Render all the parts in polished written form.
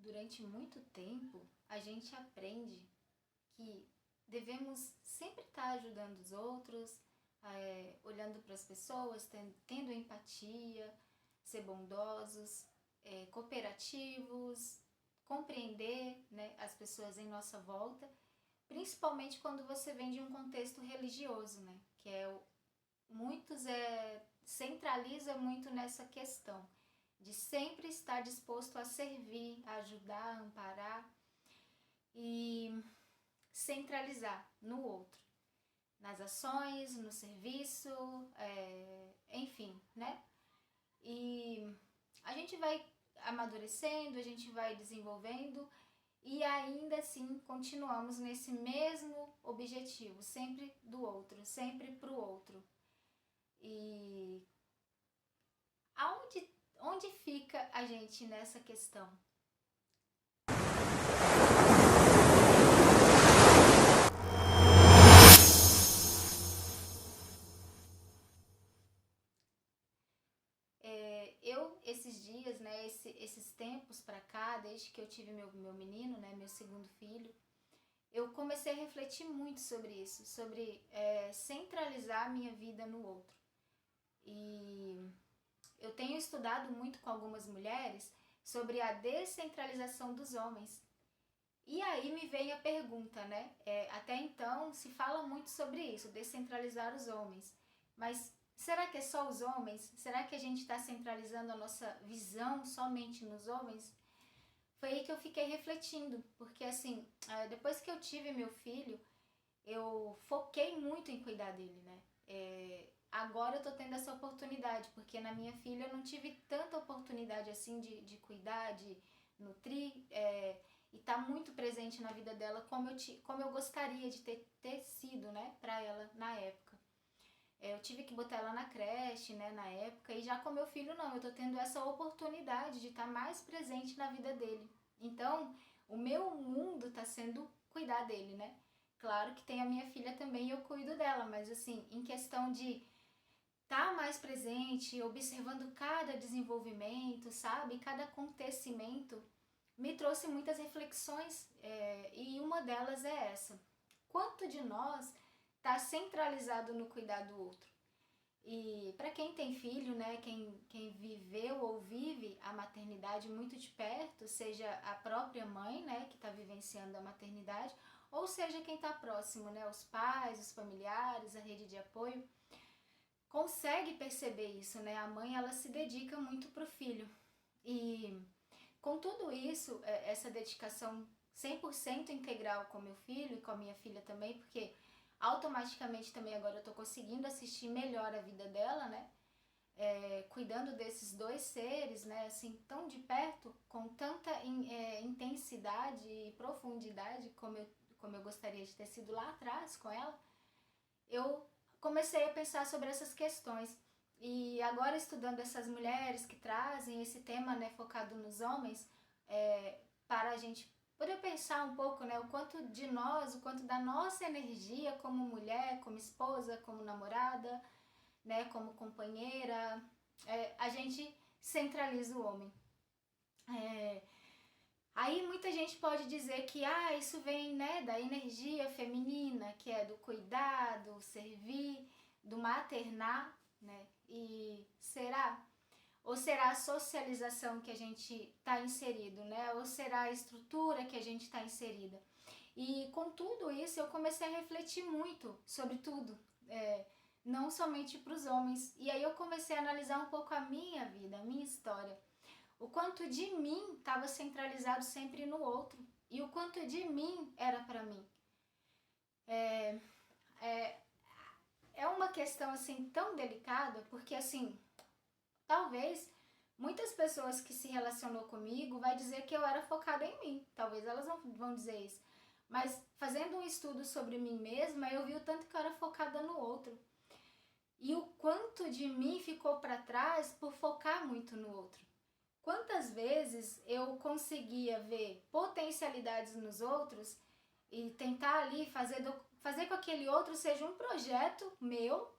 Durante muito tempo, a gente aprende que devemos sempre estar ajudando os outros, olhando para as pessoas, tendo empatia, ser bondosos, cooperativos, compreender, né, as pessoas em nossa volta, principalmente quando você vem de um contexto religioso, né, que muitos centraliza muito nessa questão de sempre estar disposto a servir, a ajudar, a amparar e centralizar no outro, nas ações, no serviço, enfim, né? E a gente vai amadurecendo, a gente vai desenvolvendo e ainda assim continuamos nesse mesmo objetivo, sempre do outro, sempre pro outro. E onde fica a gente nessa questão? Esses dias, né, esses tempos pra cá, desde que eu tive meu menino, né, meu segundo filho, eu comecei a refletir muito sobre isso, sobre centralizar a minha vida no outro. E eu tenho estudado muito com algumas mulheres sobre a descentralização dos homens. E aí me vem a pergunta, né? Até então se fala muito sobre isso, descentralizar os homens. Mas será que é só os homens? Será que a gente está centralizando a nossa visão somente nos homens? Foi aí que eu fiquei refletindo, porque assim, depois que eu tive meu filho, eu foquei muito em cuidar dele, né? Agora eu tô tendo essa oportunidade, porque na minha filha eu não tive tanta oportunidade assim de cuidar, de nutrir, e tá muito presente na vida dela como eu gostaria de ter sido, né, pra ela na época. Eu tive que botar ela na creche, né, na época, e já com meu filho não, eu tô tendo essa oportunidade de estar mais presente na vida dele. Então, o meu mundo tá sendo cuidar dele, né? Claro que tem a minha filha também e eu cuido dela, mas assim, em questão de estar mais presente, observando cada desenvolvimento, sabe? Cada acontecimento, me trouxe muitas reflexões, e uma delas é essa. Quanto de nós está centralizado no cuidar do outro? E para quem tem filho, né, quem viveu ou vive a maternidade muito de perto, seja a própria mãe, né, que está vivenciando a maternidade, ou seja quem está próximo, né, os pais, os familiares, a rede de apoio, consegue perceber isso, né? A mãe, ela se dedica muito pro filho. E com tudo isso, essa dedicação 100% integral com meu filho e com a minha filha também, porque automaticamente também agora eu tô conseguindo assistir melhor a vida dela, né? Cuidando desses dois seres, né? Assim, tão de perto, com tanta intensidade e profundidade como eu gostaria de ter sido lá atrás com ela, eu comecei a pensar sobre essas questões. E agora estudando essas mulheres que trazem esse tema, né, focado nos homens, para a gente poder pensar um pouco, né, o quanto de nós, o quanto da nossa energia como mulher, como esposa, como namorada, né, como companheira, a gente centraliza o homem. Aí muita gente pode dizer que isso vem, né, da energia feminina, que é do cuidado, servir, do maternar, né? E será? Ou será a socialização que a gente está inserido, né? Ou será a estrutura que a gente está inserida? E com tudo isso eu comecei a refletir muito sobre tudo, não somente para os homens. E aí eu comecei a analisar um pouco a minha vida, a minha história. O quanto de mim estava centralizado sempre no outro e o quanto de mim era para mim. É uma questão assim tão delicada, porque assim, talvez muitas pessoas que se relacionou comigo vai dizer que eu era focada em mim. Talvez elas não vão dizer isso. Mas fazendo um estudo sobre mim mesma, eu vi o tanto que eu era focada no outro. E o quanto de mim ficou para trás por focar muito no outro. Quantas vezes eu conseguia ver potencialidades nos outros e tentar ali fazer com que aquele outro seja um projeto meu,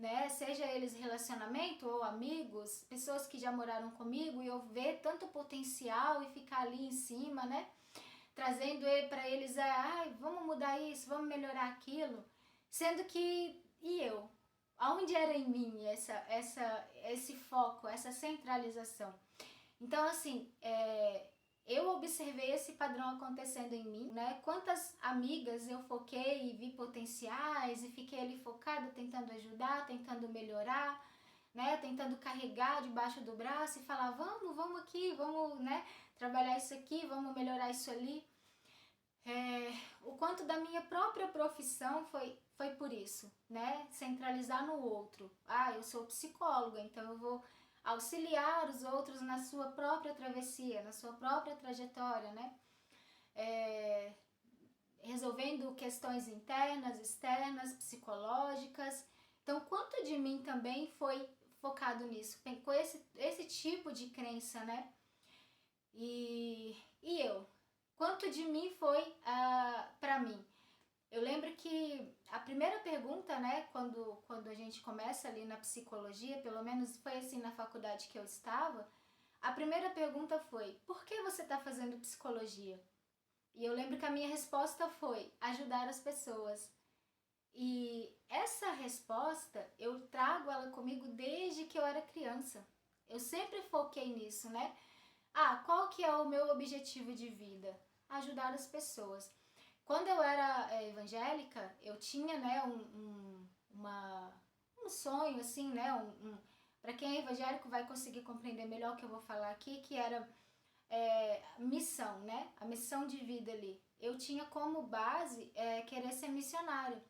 né? Seja eles relacionamento ou amigos, pessoas que já moraram comigo, e eu ver tanto potencial e ficar ali em cima, né? Trazendo ele para eles, vamos mudar isso, vamos melhorar aquilo, sendo que, e eu? Aonde era em mim esse foco, essa centralização? Então, assim, eu observei esse padrão acontecendo em mim, né? Quantas amigas eu foquei e vi potenciais e fiquei ali focada, tentando ajudar, tentando melhorar, né? Tentando carregar debaixo do braço e falar, vamos aqui, vamos, né? Trabalhar isso aqui, vamos melhorar isso ali. O quanto da minha própria profissão foi por isso, né? Centralizar no outro. Eu sou psicóloga, então eu vou auxiliar os outros na sua própria travessia, na sua própria trajetória, né? Resolvendo questões internas, externas, psicológicas. Então, quanto de mim também foi focado nisso, com esse tipo de crença, né? E eu? Quanto de mim foi para mim? Eu lembro que a primeira pergunta, né, quando a gente começa ali na psicologia, pelo menos foi assim na faculdade que eu estava, a primeira pergunta foi, por que você está fazendo psicologia? E eu lembro que a minha resposta foi, ajudar as pessoas. E essa resposta, eu trago ela comigo desde que eu era criança. Eu sempre foquei nisso, né? Qual que é o meu objetivo de vida? Ajudar as pessoas. Quando eu era evangélica, eu tinha, né, um sonho, assim, né, para quem é evangélico vai conseguir compreender melhor o que eu vou falar aqui, que era missão, né, a missão de vida ali. Eu tinha como base querer ser missionário.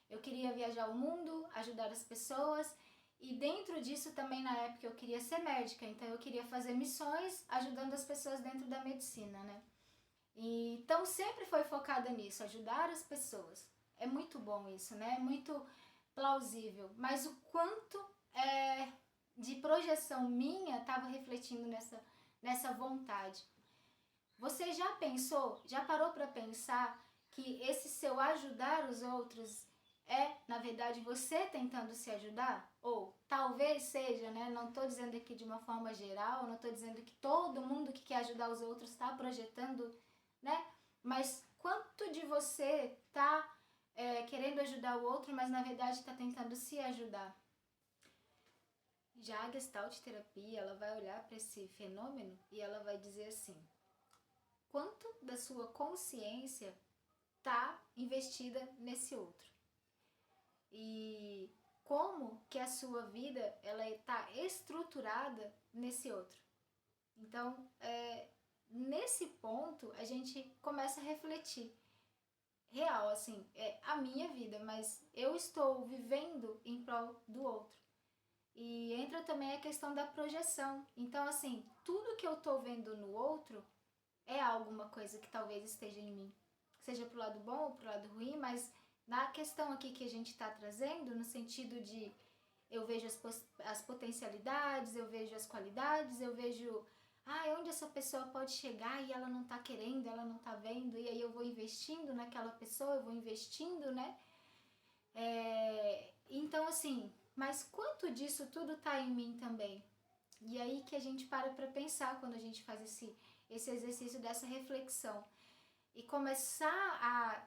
Eu queria viajar o mundo, ajudar as pessoas, e dentro disso também na época eu queria ser médica, então eu queria fazer missões ajudando as pessoas dentro da medicina, né. Então sempre foi focada nisso, ajudar as pessoas. É muito bom isso, né? É muito plausível. Mas o quanto de projeção minha estava refletindo nessa vontade. Você já pensou, já parou para pensar que esse seu ajudar os outros na verdade, você tentando se ajudar? Ou talvez seja, né? Não estou dizendo aqui de uma forma geral, não estou dizendo que todo mundo que quer ajudar os outros está projetando, né? Mas quanto de você tá querendo ajudar o outro, mas na verdade está tentando se ajudar? Já a Gestalt terapia, ela vai olhar para esse fenômeno e ela vai dizer assim, quanto da sua consciência tá investida nesse outro? E como que a sua vida ela está estruturada nesse outro? Então, nesse ponto, a gente começa a refletir. Real, assim, é a minha vida, mas eu estou vivendo em prol do outro. E entra também a questão da projeção. Então, assim, tudo que eu estou vendo no outro é alguma coisa que talvez esteja em mim. Seja pro lado bom ou pro lado ruim, mas na questão aqui que a gente está trazendo, no sentido de eu vejo as potencialidades, eu vejo as qualidades, eu vejo onde essa pessoa pode chegar e ela não tá querendo, ela não tá vendo, e aí eu vou investindo naquela pessoa, eu vou investindo, né? Então, assim, mas quanto disso tudo tá em mim também? E aí que a gente para pensar quando a gente faz esse exercício dessa reflexão. E começar a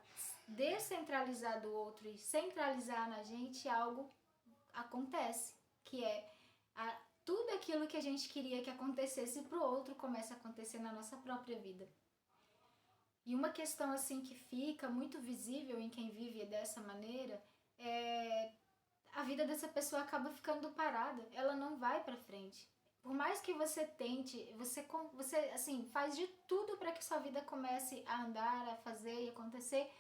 descentralizar do outro e centralizar na gente, algo acontece, que tudo aquilo que a gente queria que acontecesse pro outro começa a acontecer na nossa própria vida. E uma questão assim que fica muito visível em quem vive dessa maneira a vida dessa pessoa acaba ficando parada, ela não vai para frente. Por mais que você tente, você assim, faz de tudo para que sua vida comece a andar, a fazer e acontecer,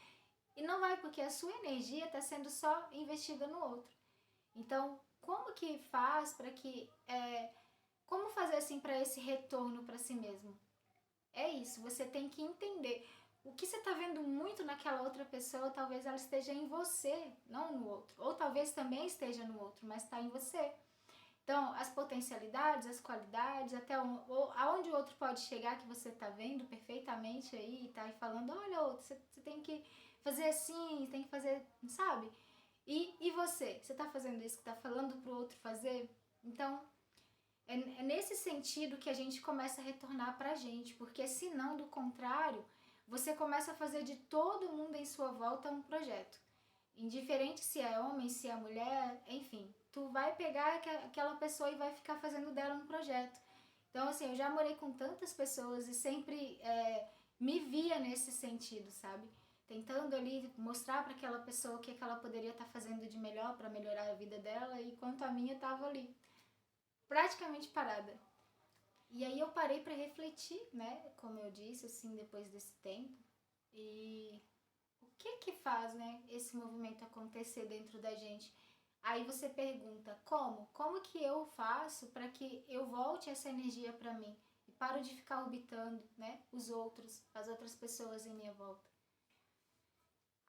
e não vai, porque a sua energia está sendo só investida no outro. Então, como que faz para que... como fazer assim para esse retorno para si mesmo? É isso, você tem que entender. O que você está vendo muito naquela outra pessoa, talvez ela esteja em você, não no outro. Ou talvez também esteja no outro, mas está em você. Então, as potencialidades, as qualidades, até aonde o outro pode chegar, que você está vendo perfeitamente aí, tá aí falando, olha, outro, você tem que fazer assim, tem que fazer, sabe? E você? Você tá fazendo isso que tá falando pro outro fazer? Então, é nesse sentido que a gente começa a retornar pra gente, porque senão, do contrário, você começa a fazer de todo mundo em sua volta um projeto. Indiferente se é homem, se é mulher, enfim, tu vai pegar aquela pessoa e vai ficar fazendo dela um projeto. Então, assim, eu já morei com tantas pessoas e sempre me via nesse sentido, sabe? Tentando ali mostrar para aquela pessoa o que ela poderia estar fazendo de melhor para melhorar a vida dela, enquanto a minha estava ali, praticamente parada. E aí eu parei para refletir, né, como eu disse, assim, depois desse tempo, e o que faz, né, esse movimento acontecer dentro da gente? Aí você pergunta, como? Como que eu faço para que eu volte essa energia para mim? E paro de ficar orbitando, né, os outros, as outras pessoas em minha volta.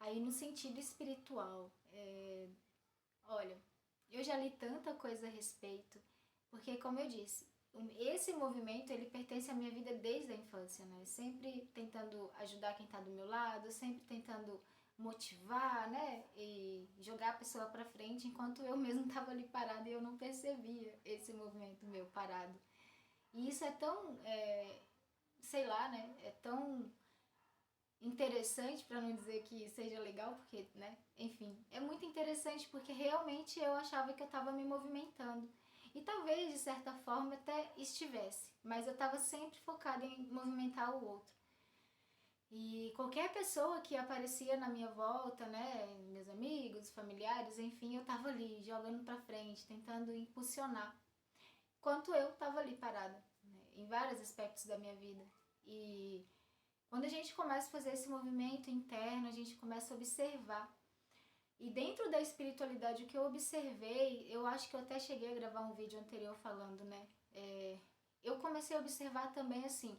Aí no sentido espiritual, olha, eu já li tanta coisa a respeito, porque como eu disse, esse movimento ele pertence à minha vida desde a infância, né? Sempre tentando ajudar quem está do meu lado, sempre tentando motivar, né? E jogar a pessoa para frente, enquanto eu mesmo estava ali parada e eu não percebia esse movimento meu parado. E isso é tão, sei lá, né? É tão interessante, para não dizer que seja legal, porque, né, enfim, é muito interessante porque realmente eu achava que eu estava me movimentando. E talvez, de certa forma, até estivesse, mas eu estava sempre focada em movimentar o outro. E qualquer pessoa que aparecia na minha volta, né, meus amigos, familiares, enfim, eu estava ali, jogando para frente, tentando impulsionar. Enquanto eu estava ali parada, né, em vários aspectos da minha vida. E quando a gente começa a fazer esse movimento interno, a gente começa a observar. E dentro da espiritualidade, o que eu observei, eu acho que eu até cheguei a gravar um vídeo anterior falando, né? Eu comecei a observar também, assim,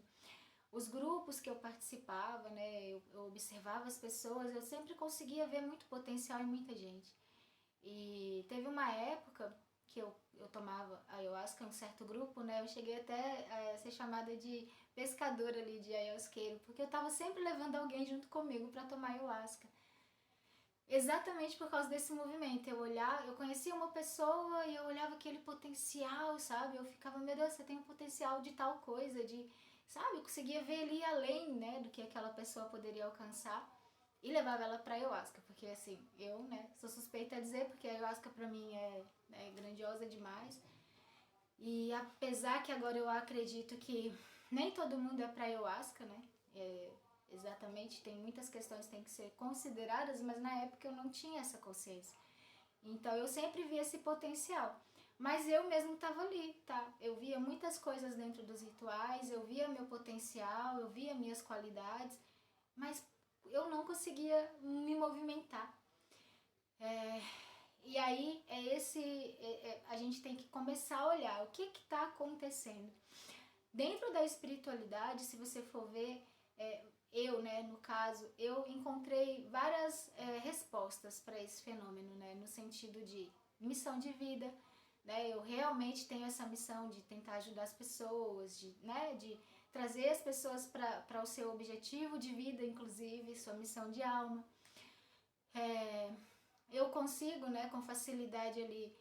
os grupos que eu participava, né? Eu observava as pessoas, eu sempre conseguia ver muito potencial em muita gente. E teve uma época que eu tomava ayahuasca em um certo grupo, né? Eu cheguei até a ser chamada de pescadora ali, de ayahuasqueiro, porque eu tava sempre levando alguém junto comigo para tomar ayahuasca. Exatamente por causa desse movimento. Eu conhecia uma pessoa e eu olhava aquele potencial, sabe? Eu ficava, meu Deus, você tem um potencial de tal coisa, sabe? Eu conseguia ver ali além, né, do que aquela pessoa poderia alcançar. E levava ela pra ayahuasca, porque assim, eu, né, sou suspeita a dizer, porque a ayahuasca pra mim é grandiosa demais. E apesar que agora eu acredito que nem todo mundo é pra ayahuasca, né, exatamente, tem muitas questões que têm que ser consideradas, mas na época eu não tinha essa consciência. Então eu sempre via esse potencial. Mas eu mesmo estava ali, tá? Eu via muitas coisas dentro dos rituais, eu via meu potencial, eu via minhas qualidades, mas eu não conseguia me movimentar. E aí a gente tem que começar a olhar o que está acontecendo. Dentro da espiritualidade, se você for ver, eu, né, no caso, eu encontrei várias respostas para esse fenômeno, né, no sentido de missão de vida, né, eu realmente tenho essa missão de tentar ajudar as pessoas, de trazer as pessoas para o seu objetivo de vida, inclusive, sua missão de alma. Eu consigo, né, com facilidade ali,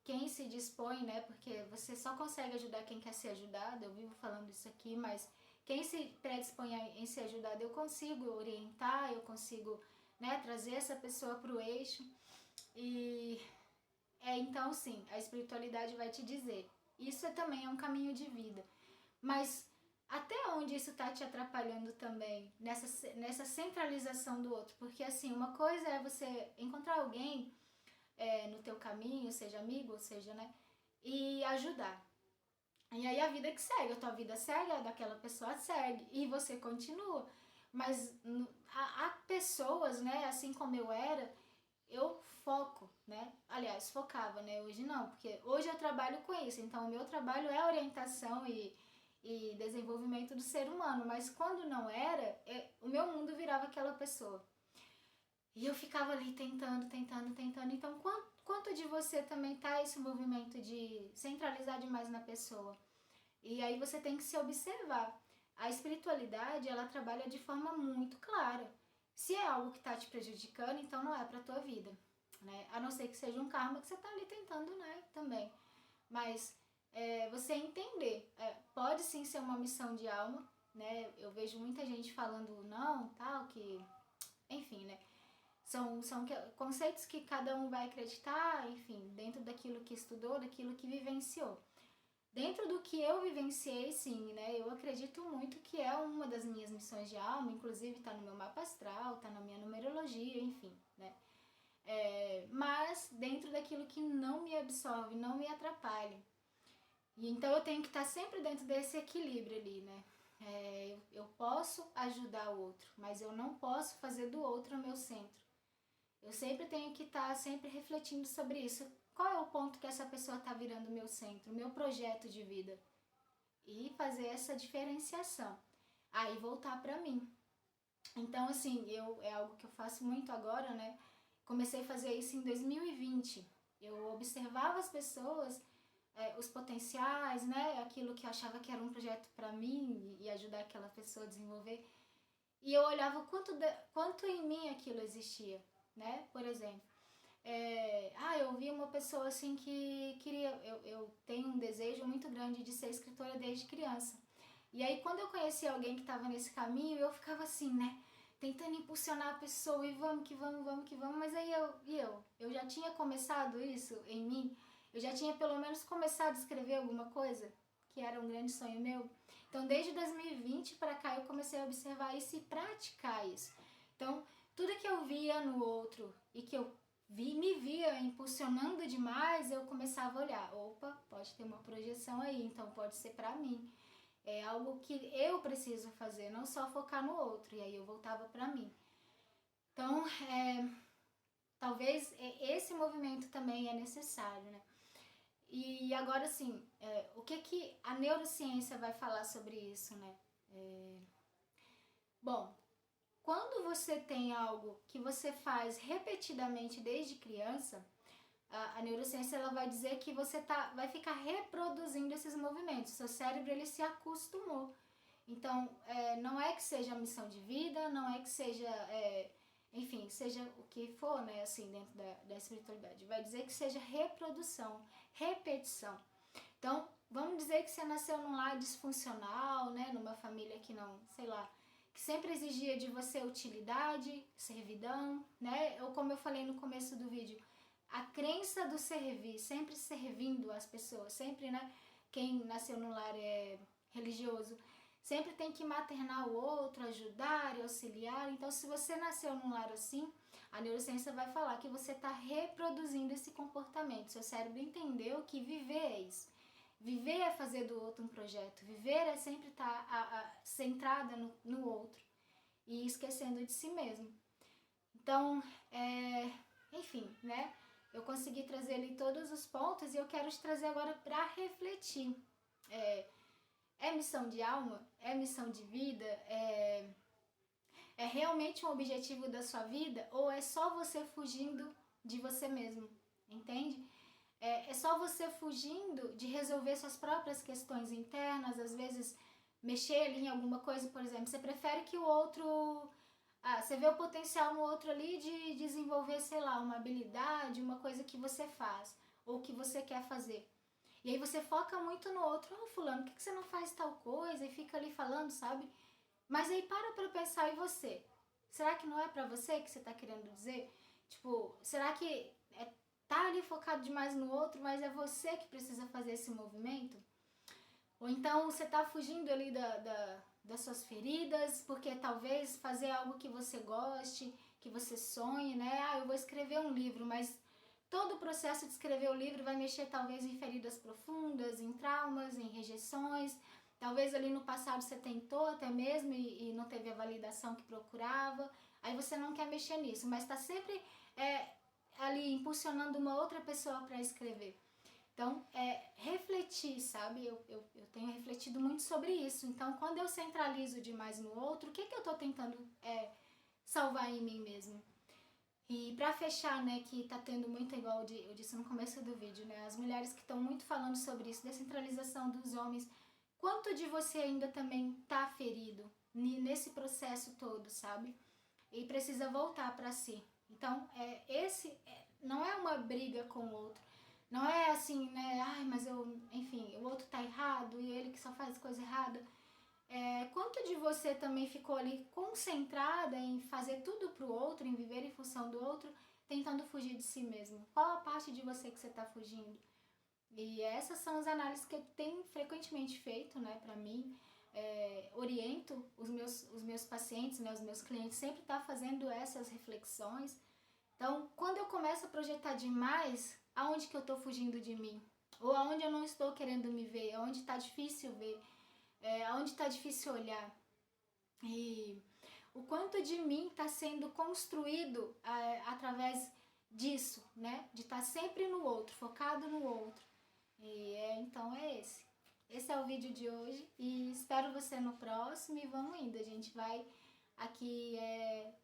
quem se dispõe, né, porque você só consegue ajudar quem quer ser ajudado, eu vivo falando isso aqui, mas quem se predispõe em ser ajudado, eu consigo orientar, eu consigo, né, trazer essa pessoa para o eixo. E então sim, a espiritualidade vai te dizer, isso também é um caminho de vida, mas até onde isso tá te atrapalhando também nessa centralização do outro? Porque assim, uma coisa é você encontrar alguém no teu caminho, seja amigo, ou seja, né, e ajudar. E aí a vida que segue, a tua vida segue, a daquela pessoa segue, e você continua. Mas há pessoas, né, assim como eu era, eu foco, né? Aliás, focava, né? Hoje não, porque hoje eu trabalho com isso, então o meu trabalho é orientação e desenvolvimento do ser humano, mas quando não era, o meu mundo virava aquela pessoa. E eu ficava ali tentando. Então, quanto de você também tá esse movimento de centralizar demais na pessoa? E aí você tem que se observar. A espiritualidade, ela trabalha de forma muito clara. Se é algo que está te prejudicando, então não é para tua vida. né? A não ser que seja um karma que você tá ali tentando, né, também. Mas você entender, pode sim ser uma missão de alma, né? Eu vejo muita gente falando não, tal, que... Enfim, né? São conceitos que cada um vai acreditar, enfim, dentro daquilo que estudou, daquilo que vivenciou. Dentro do que eu vivenciei, sim, né? Eu acredito muito que é uma das minhas missões de alma, inclusive tá no meu mapa astral, tá na minha numerologia, enfim, né? Mas dentro daquilo que não me absorve, não me atrapalha. E então eu tenho que estar sempre dentro desse equilíbrio ali, né? Eu posso ajudar o outro, mas eu não posso fazer do outro o meu centro. Eu sempre tenho que estar sempre refletindo sobre isso. Qual é o ponto que essa pessoa está virando meu centro, meu projeto de vida? E fazer essa diferenciação. Aí voltar para mim. Então, assim, é algo que eu faço muito agora, né? Comecei a fazer isso em 2020. Eu observava as pessoas, os potenciais, né? Aquilo que eu achava que era um projeto para mim e ajudar aquela pessoa a desenvolver. E eu olhava quanto em mim aquilo existia, né? Por exemplo, eu vi uma pessoa assim que queria... Eu tenho um desejo muito grande de ser escritora desde criança. E aí quando eu conheci alguém que estava nesse caminho, eu ficava assim, né? Tentando impulsionar a pessoa e vamos que vamos, vamos que vamos. Mas aí eu já tinha começado isso em mim. Eu já tinha pelo menos começado a escrever alguma coisa, que era um grande sonho meu. Então desde 2020 para cá eu comecei a observar isso e praticar isso. Então tudo que eu via no outro e que eu me via impulsionando demais, eu começava a olhar, opa, pode ter uma projeção aí, então pode ser pra mim. É algo que eu preciso fazer, não só focar no outro. E aí eu voltava pra mim. Então, talvez esse movimento também é necessário, né? E agora, sim, o que a neurociência vai falar sobre isso, né? Bom, quando você tem algo que você faz repetidamente desde criança, a neurociência ela vai dizer que você vai ficar reproduzindo esses movimentos. Seu cérebro ele se acostumou. Então, não é que seja a missão de vida, não é que seja, enfim, seja o que for, né, assim, dentro da espiritualidade. Vai dizer que seja reprodução, repetição. Então, vamos dizer que você nasceu num lar disfuncional, né, numa família que não, sei lá, que sempre exigia de você utilidade, servidão, né, ou como eu falei no começo do vídeo, a crença do servir, sempre servindo as pessoas, sempre, né, quem nasceu num lar religioso, sempre tem que maternar o outro, ajudar e auxiliar. Então, se você nasceu num lar assim, a neurociência vai falar que você está reproduzindo esse comportamento. Seu cérebro entendeu que viver é isso. Viver é fazer do outro um projeto. Viver é sempre estar centrada no outro e esquecendo de si mesmo. Então, enfim, né? Eu consegui trazer ali todos os pontos e eu quero te trazer agora para refletir. É missão de alma? É missão de vida? É realmente um objetivo da sua vida? Ou é só você fugindo de você mesmo? Entende? É só você fugindo de resolver suas próprias questões internas, às vezes mexer ali em alguma coisa, por exemplo. Você prefere que o outro... você vê o potencial no outro ali de desenvolver, sei lá, uma habilidade, uma coisa que você faz, ou que você quer fazer. E aí você foca muito no outro. Fulano, por que você não faz tal coisa? E fica ali falando, sabe? Mas aí para pensar em você. Será que não é pra você que você tá querendo dizer? Tipo, será que tá ali focado demais no outro, mas é você que precisa fazer esse movimento? Ou então você tá fugindo ali das suas feridas, porque talvez fazer algo que você goste, que você sonhe, né? Eu vou escrever um livro, mas todo o processo de escrever o livro vai mexer talvez em feridas profundas, em traumas, em rejeições. Talvez ali no passado você tentou até mesmo e não teve a validação que procurava. Aí você não quer mexer nisso, mas está sempre ali impulsionando uma outra pessoa para escrever. Então, refletir, sabe? Eu tenho refletido muito sobre isso. Então, quando eu centralizo demais no outro, o que eu estou tentando salvar em mim mesmo? E pra fechar, né, que tá tendo muito, igual eu disse no começo do vídeo, né, as mulheres que estão muito falando sobre isso, descentralização dos homens, quanto de você ainda também tá ferido nesse processo todo, sabe? E precisa voltar pra si. Então, não é uma briga com o outro. Não é assim, né? Ai, mas enfim, o outro tá errado e ele que só faz coisa errada. Quanto de você também ficou ali concentrada em fazer tudo pro outro, em viver em função do outro, tentando fugir de si mesmo? Qual a parte de você que você tá fugindo? E essas são as análises que eu tenho frequentemente feito, né, pra mim. Oriento os meus pacientes, né, os meus clientes, sempre tá fazendo essas reflexões. Então, quando eu começo a projetar demais, aonde que eu tô fugindo de mim? Ou aonde eu não estou querendo me ver? Aonde tá difícil ver? Aonde tá difícil olhar? E o quanto de mim está sendo construído através disso, né? De estar sempre no outro, focado no outro. Então é esse. Esse é o vídeo de hoje e espero você no próximo e vamos indo. A gente vai aqui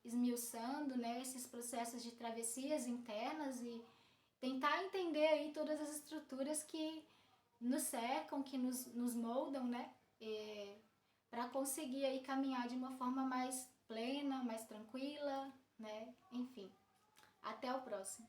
esmiuçando, né, esses processos de travessias internas e tentar entender aí todas as estruturas que nos cercam, que nos moldam, né? Para conseguir aí caminhar de uma forma mais plena, mais tranquila, né? Enfim, até o próximo.